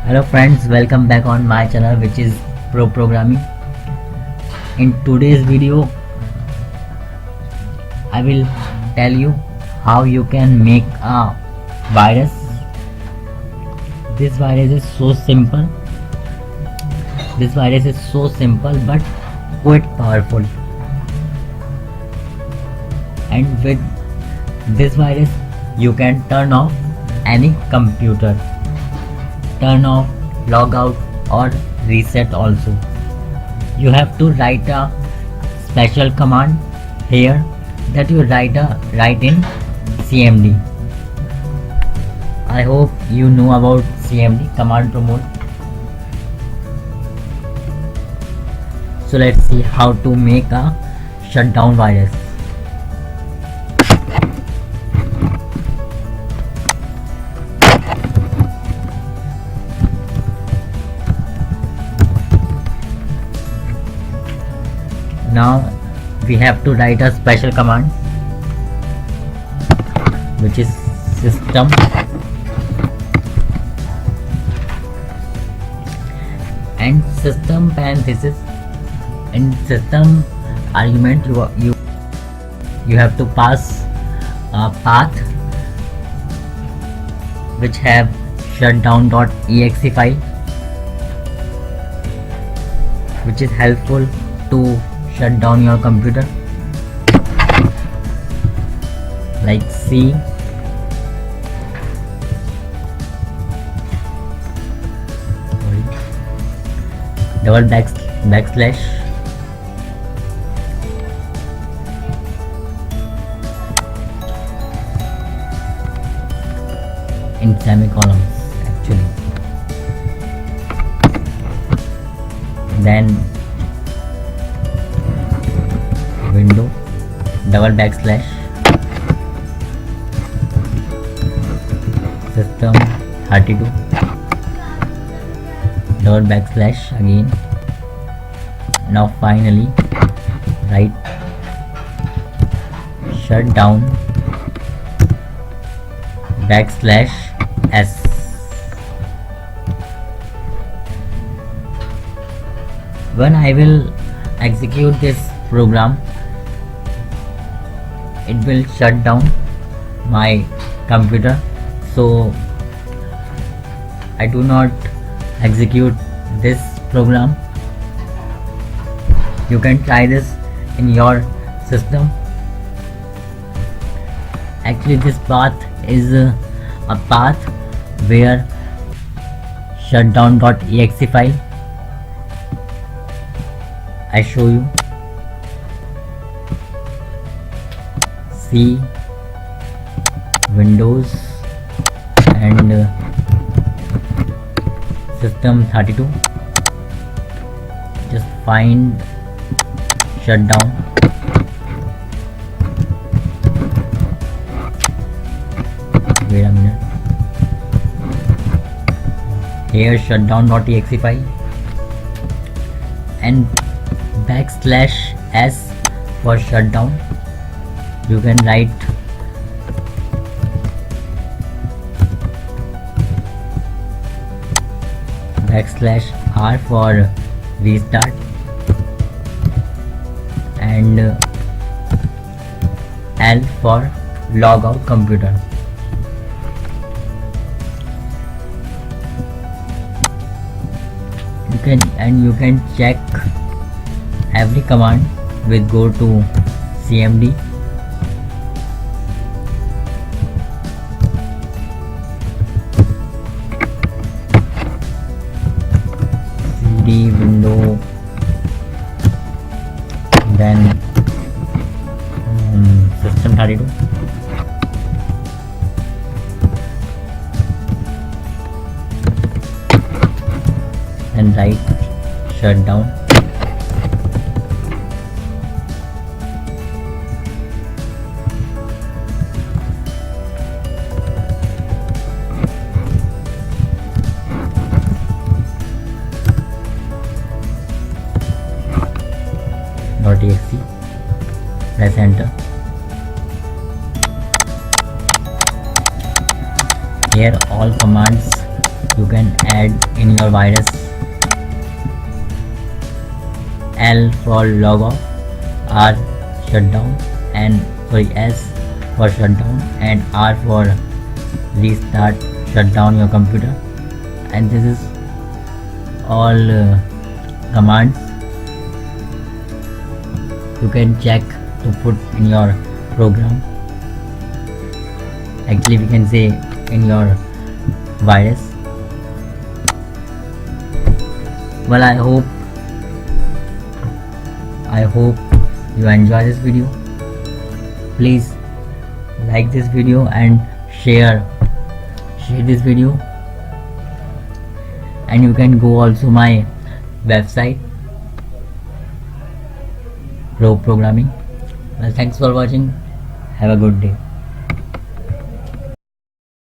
Hello friends, welcome back on my channel which is Pro Programming. In today's video I will tell you how you can make a virus. This virus is so simple. This virus is so simple but quite powerful. And with this virus you can turn off any computer, turn off, log out or reset also. You have to write a special command here that you write in CMD. I hope you know about CMD, command promote. So let's see how to make a shutdown virus. Now we have to write a special command which is system and system parenthesis. In system argument you have to pass a path which have shutdown.exe file, which is helpful to shut down your computer, like C double backslash in semicolons actually, then window double backslash system 32 double backslash again. Now finally write shutdown backslash S. When I will execute this program, it will shut down my computer, so I do not execute this program. You can try this in your system. Actually this path is a path where shutdown.exe file. I show you. C Windows and system 32. Just find shutdown. Wait a minute. Here shutdown.exe file and backslash S for shutdown. You can write backslash R for restart and L for log out computer. You can check every command with go to CMD. CD window, then system 32. And write shutdown. .exe, press enter. Here all commands you can add in your virus L for log off, R shutdown, and S for shutdown, and R for restart, shut down your computer. And this is all commands you can check to put in your program. Actually, we can say in your virus. Well, I hope you enjoy this video. Please like this video and share this video, and you can go also my website Pro Programming. Well, thanks for watching. Have a good day.